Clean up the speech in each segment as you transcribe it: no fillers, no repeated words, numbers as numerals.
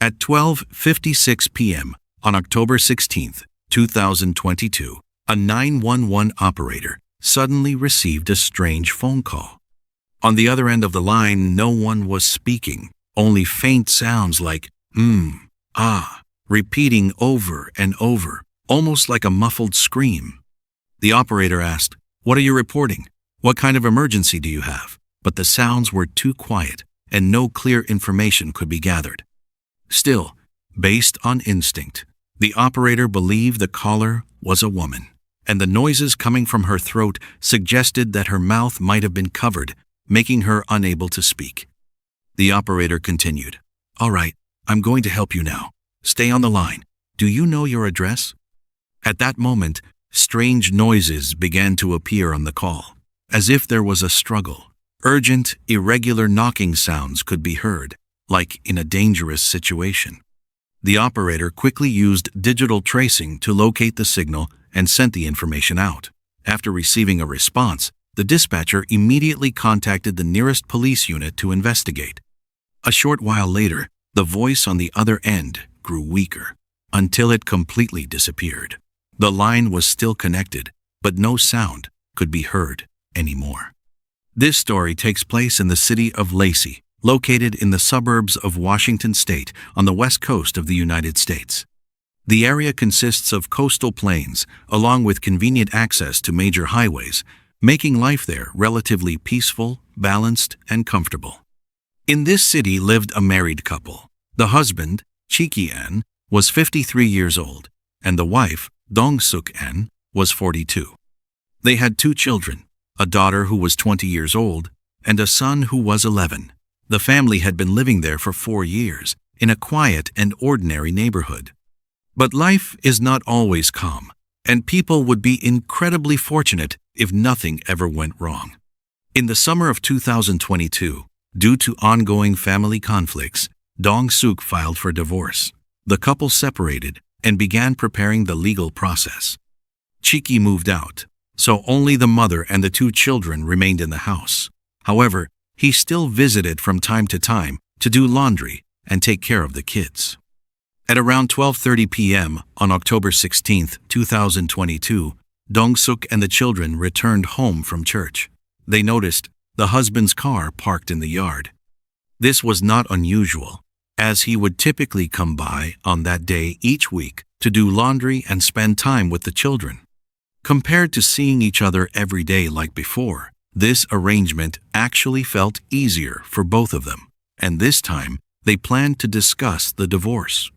At 12:56 p.m. on October 16, 2022, a 911 operator suddenly received a strange phone call. On the other end of the line, no one was speaking, only faint sounds like ah, repeating over and over, almost like a muffled scream. The operator asked, "What are you reporting? What kind of emergency do you have?" But the sounds were too quiet, and no clear information could be gathered. Still, based on instinct, the operator believed the caller was a woman, and the noises coming from her throat suggested that her mouth might have been covered, making her unable to speak. The operator continued, "All right, I'm going to help you now. Stay on the line. Do you know your address?" At that moment, strange noises began to appear on the call, as if there was a struggle. Urgent, irregular knocking sounds could be heard, like in a dangerous situation. The operator quickly used digital tracing to locate the signal and sent the information out. After receiving a response, the dispatcher immediately contacted the nearest police unit to investigate. A short while later, the voice on the other end grew weaker, until it completely disappeared. The line was still connected, but no sound could be heard anymore. This story takes place in the city of Lacey, located in the suburbs of Washington State on the west coast of the United States. The area consists of coastal plains, along with convenient access to major highways, making life there relatively peaceful, balanced, and comfortable. In this city lived a married couple. The husband, Chiki-an, was 53 years old, and the wife, Dong-suk-an, was 42. They had 2 children, a daughter who was 20 years old, and a son who was 11. The family had been living there for 4 years, in a quiet and ordinary neighborhood. But life is not always calm, and people would be incredibly fortunate if nothing ever went wrong. In the summer of 2022, due to ongoing family conflicts, Dong-suk filed for divorce. The couple separated and began preparing the legal process. Chiki moved out, so only the mother and the 2 children remained in the house. However, he still visited from time to do laundry and take care of the kids. At around 12:30 p.m. on October 16, 2022, Dong-suk and the children returned home from church. They noticed the husband's car parked in the yard. This was not unusual, as he would typically come by on that day each week to do laundry and spend time with the children. Compared to seeing each other every day like before, this arrangement actually felt easier for both of them, and this time they planned to discuss the divorce.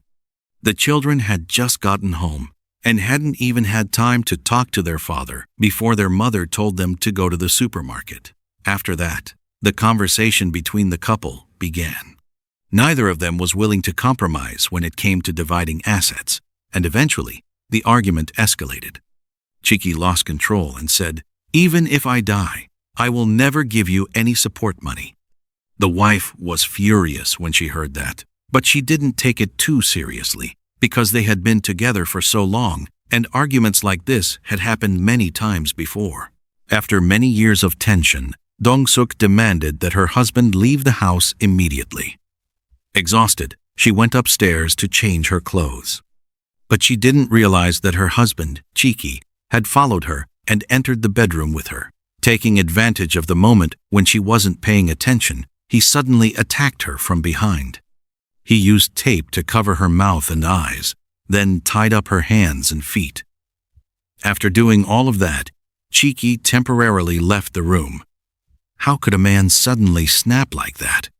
The children had just gotten home and hadn't even had time to talk to their father before their mother told them to go to the supermarket. After that, the conversation between the couple began. Neither of them was willing to compromise when it came to dividing assets, and eventually, the argument escalated. Chiki lost control and said, "Even if I die, I will never give you any support money." The wife was furious when she heard that, but she didn't take it too seriously because they had been together for so long and arguments like this had happened many times before. After many years of tension, Dong-suk demanded that her husband leave the house immediately. Exhausted, she went upstairs to change her clothes. But she didn't realize that her husband, Chiki, had followed her and entered the bedroom with her. Taking advantage of the moment when she wasn't paying attention, he suddenly attacked her from behind. He used tape to cover her mouth and eyes, then tied up her hands and feet. After doing all of that, Chiki temporarily left the room. How could a man suddenly snap like that?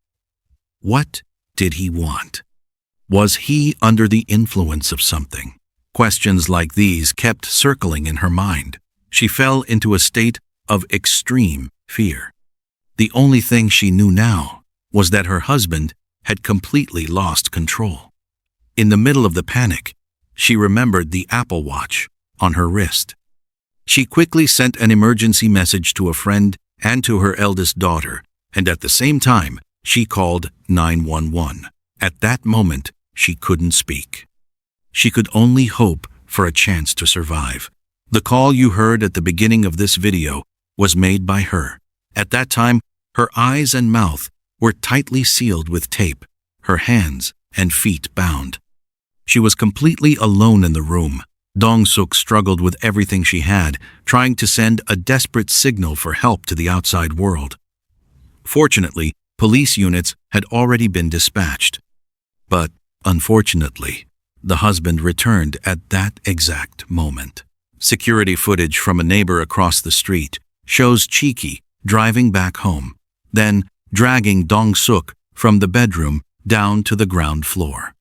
What did he want? Was he under the influence of something? Questions like these kept circling in her mind. She fell into a state of extreme fear. The only thing she knew now was that her husband had completely lost control. In the middle of the panic, she remembered the Apple Watch on her wrist. She quickly sent an emergency message to a friend and to her eldest daughter, and at the same time, she called 911. At that moment, she couldn't speak. She could only hope for a chance to survive. The call you heard at the beginning of this video was made by her. At that time, her eyes and mouth were tightly sealed with tape. Her hands and feet bound. She was completely alone in the room. Dong-suk struggled with everything she had, trying to send a desperate signal for help to the outside world. Fortunately, police units had already been dispatched. But, unfortunately, the husband returned at that exact moment. Security footage from a neighbor across the street shows Chiki driving back home, then dragging Dong-suk from the bedroom down to the ground floor.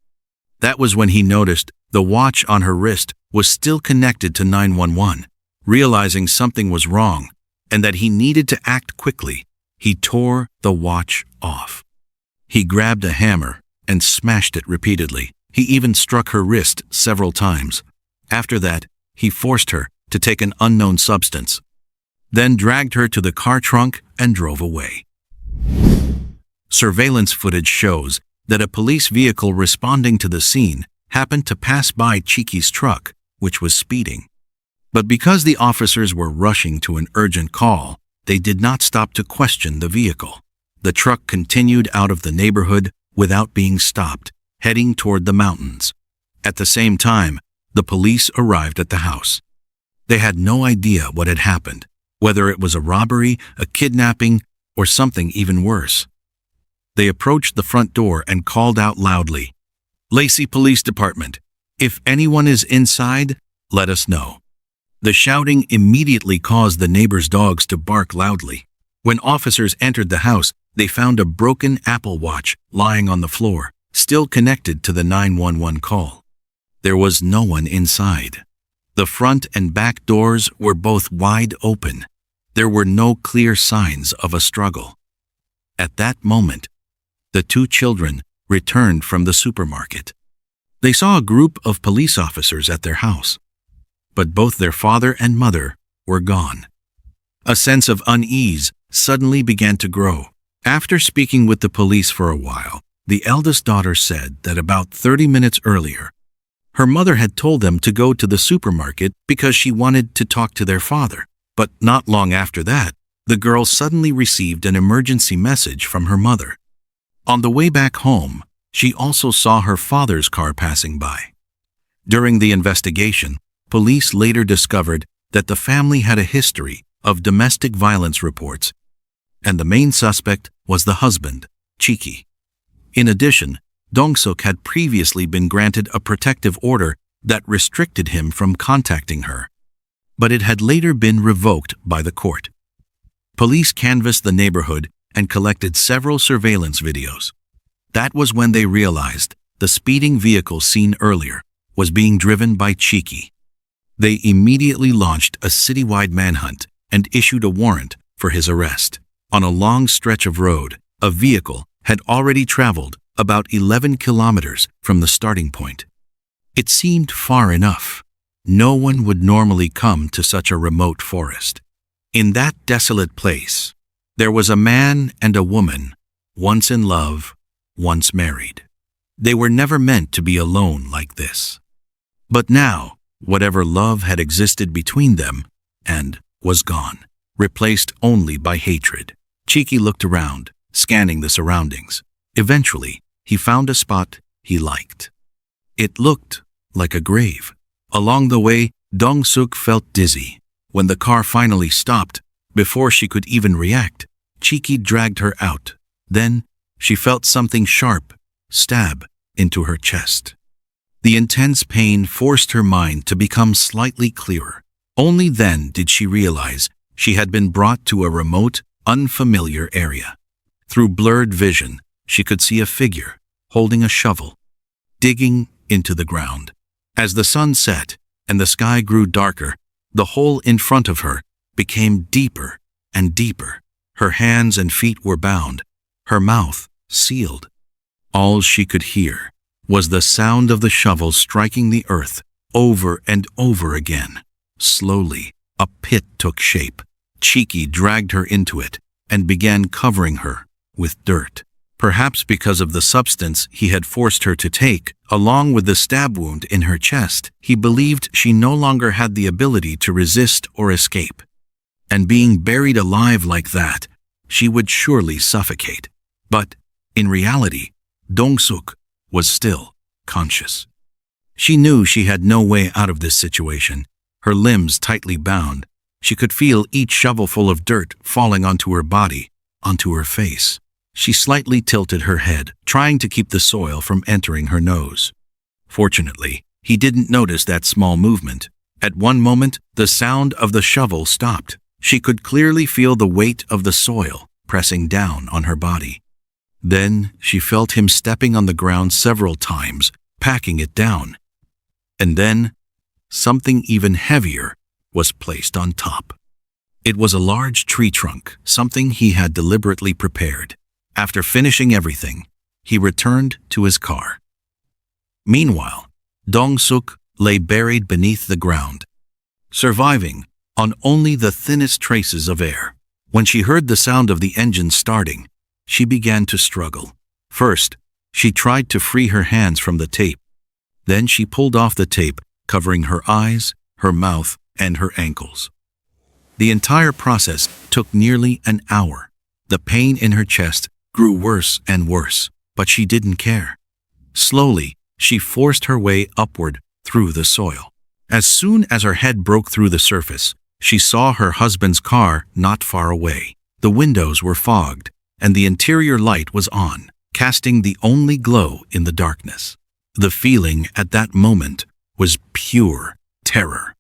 That was when he noticed the watch on her wrist was still connected to 911. Realizing something was wrong and that he needed to act quickly, he tore the watch off. He grabbed a hammer and smashed it repeatedly. He even struck her wrist several times. After that, he forced her to take an unknown substance, then dragged her to the car trunk and drove away. Surveillance footage shows that a police vehicle responding to the scene happened to pass by Chiki's truck, which was speeding. But because the officers were rushing to an urgent call, they did not stop to question the vehicle. The truck continued out of the neighborhood without being stopped, heading toward the mountains. At the same time, the police arrived at the house. They had no idea what had happened, whether it was a robbery, a kidnapping, or something even worse. They approached the front door and called out loudly, "Lacey Police Department, if anyone is inside, let us know." The shouting immediately caused the neighbors' dogs to bark loudly. When officers entered the house, they found a broken Apple Watch lying on the floor, still connected to the 911 call. There was no one inside. The front and back doors were both wide open. There were no clear signs of a struggle. At that moment, the two children returned from the supermarket. They saw a group of police officers at their house, but both their father and mother were gone. A sense of unease suddenly began to grow. After speaking with the police for a while, the eldest daughter said that about 30 minutes earlier, her mother had told them to go to the supermarket because she wanted to talk to their father. But not long after that, the girl suddenly received an emergency message from her mother. On the way back home, she also saw her father's car passing by. During the investigation, police later discovered that the family had a history of domestic violence reports, and the main suspect was the husband, Chiki. In addition, Dong-suk had previously been granted a protective order that restricted him from contacting her, but it had later been revoked by the court. Police canvassed the neighborhood and collected several surveillance videos. That was when they realized the speeding vehicle seen earlier was being driven by Chiki. They immediately launched a citywide manhunt and issued a warrant for his arrest. On a long stretch of road, a vehicle had already traveled about 11 kilometers from the starting point. It seemed far enough. No one would normally come to such a remote forest. In that desolate place, there was a man and a woman, once in love, once married. They were never meant to be alone like this. But now, whatever love had existed between them and was gone, replaced only by hatred. Chiki looked around, scanning the surroundings. Eventually, he found a spot he liked. It looked like a grave. Along the way, Dong-suk felt dizzy. When the car finally stopped, before she could even react, Chiki dragged her out. Then, she felt something sharp stab into her chest. The intense pain forced her mind to become slightly clearer. Only then did she realize she had been brought to a remote, unfamiliar area. Through blurred vision, she could see a figure holding a shovel, digging into the ground. As the sun set and the sky grew darker, the hole in front of her became deeper and deeper. Her hands and feet were bound, her mouth sealed. All she could hear was the sound of the shovel striking the earth over and over again. Slowly, a pit took shape. Chiki dragged her into it and began covering her with dirt. Perhaps because of the substance he had forced her to take, along with the stab wound in her chest, he believed she no longer had the ability to resist or escape. And being buried alive like that, she would surely suffocate. But, in reality, Dong-suk was still conscious. She knew she had no way out of this situation. Her limbs tightly bound, she could feel each shovelful of dirt falling onto her body, onto her face. She slightly tilted her head, trying to keep the soil from entering her nose. Fortunately, he didn't notice that small movement. At one moment, the sound of the shovel stopped. She could clearly feel the weight of the soil pressing down on her body. Then she felt him stepping on the ground several times, packing it down. And then, something even heavier was placed on top. It was a large tree trunk, something he had deliberately prepared. After finishing everything, he returned to his car. Meanwhile, Dong-suk lay buried beneath the ground, surviving on only the thinnest traces of air. When she heard the sound of the engine starting, she began to struggle. First, she tried to free her hands from the tape. Then she pulled off the tape, covering her eyes, her mouth, and her ankles. The entire process took nearly an hour. The pain in her chest grew worse and worse, but she didn't care. Slowly, she forced her way upward through the soil. As soon as her head broke through the surface, she saw her husband's car not far away. The windows were fogged, and the interior light was on, casting the only glow in the darkness. The feeling at that moment was pure terror.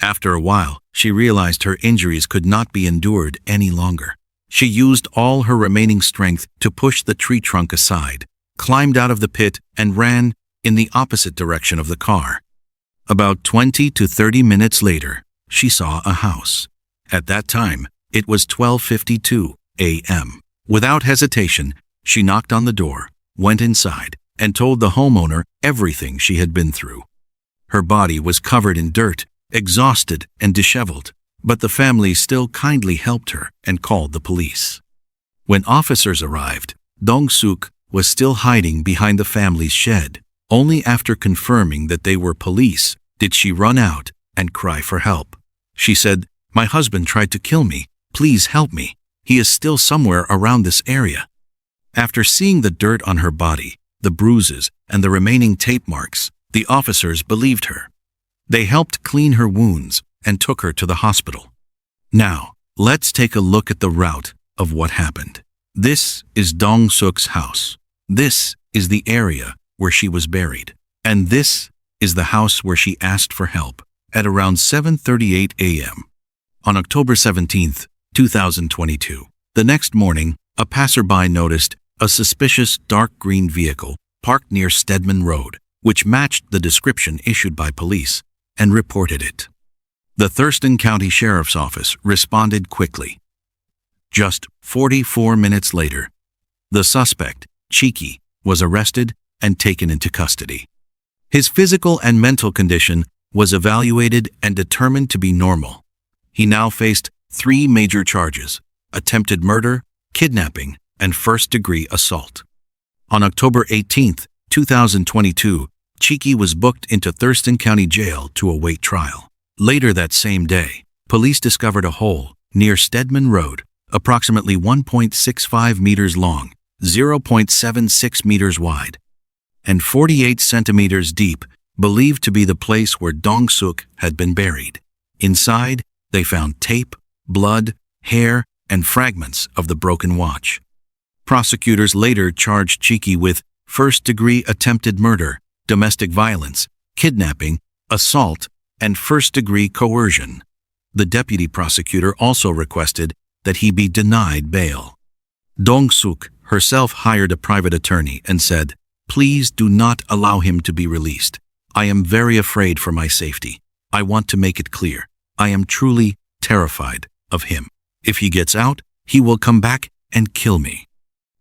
After a while, she realized her injuries could not be endured any longer. She used all her remaining strength to push the tree trunk aside, climbed out of the pit, and ran in the opposite direction of the car. About 20 to 30 minutes later, she saw a house. At that time, it was 12:52 a.m. Without hesitation, she knocked on the door, went inside, and told the homeowner everything she had been through. Her body was covered in dirt, exhausted and disheveled, but the family still kindly helped her and called the police. When officers arrived, Dong-suk was still hiding behind the family's shed. Only after confirming that they were police did she run out and cry for help. She said, "My husband tried to kill me. Please help me. He is still somewhere around this area." After seeing the dirt on her body, the bruises, and the remaining tape marks, the officers believed her. They helped clean her wounds and took her to the hospital. Now, let's take a look at the route of what happened. This is Dong-suk's house. This is the area where she was buried. And this is the house where she asked for help at around 7:38 a.m. on October 17th, 2022. The next morning, a passerby noticed a suspicious dark green vehicle parked near Stedman Road, which matched the description issued by police, and reported it. The Thurston County Sheriff's Office responded quickly. Just 44 minutes later, the suspect, Cheeky, was arrested and taken into custody. His physical and mental condition was evaluated and determined to be normal. He now faced 3 major charges: attempted murder, kidnapping, and first-degree assault. On October 18th, 2022, Cheeky was booked into Thurston County Jail to await trial. Later that same day, police discovered a hole near Stedman Road, approximately 1.65 meters long, 0.76 meters wide, and 48 centimeters deep, believed to be the place where Dong-suk had been buried. Inside, they found tape, blood, hair, and fragments of the broken watch. Prosecutors later charged Cheeky with first-degree attempted murder, domestic violence, kidnapping, assault, and first-degree coercion. The deputy prosecutor also requested that he be denied bail. Dong-suk herself hired a private attorney and said, "Please do not allow him to be released. I am very afraid for my safety. I want to make it clear. I am truly terrified of him. If he gets out, he will come back and kill me."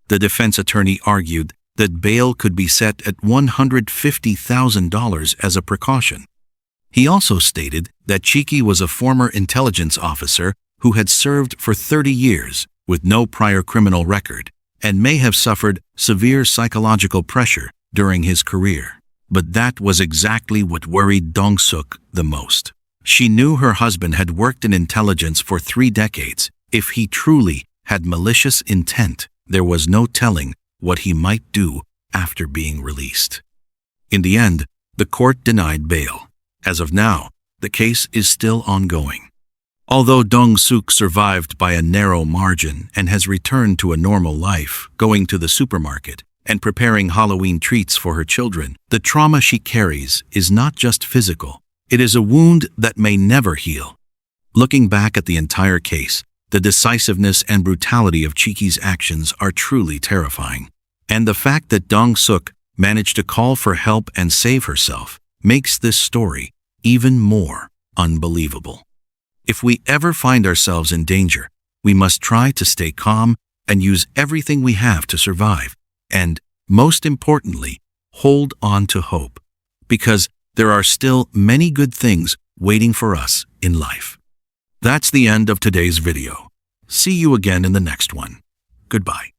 The defense attorney argued that bail could be set at $150,000 as a precaution. He also stated that Cheeky was a former intelligence officer who had served for 30 years with no prior criminal record and may have suffered severe psychological pressure during his career. But that was exactly what worried Dong-suk the most. She knew her husband had worked in intelligence for 3 decades. If he truly had malicious intent, there was no telling what he might do after being released. In the end, the court denied bail. As of now, the case is still ongoing. Although Dong-suk survived by a narrow margin and has returned to a normal life, going to the supermarket and preparing Halloween treats for her children, the trauma she carries is not just physical. It is a wound that may never heal. Looking back at the entire case, the decisiveness and brutality of Chiki's actions are truly terrifying. And the fact that Dong-suk managed to call for help and save herself makes this story even more unbelievable. If we ever find ourselves in danger, we must try to stay calm and use everything we have to survive. And, most importantly, hold on to hope, because there are still many good things waiting for us in life. That's the end of today's video. See you again in the next one. Goodbye.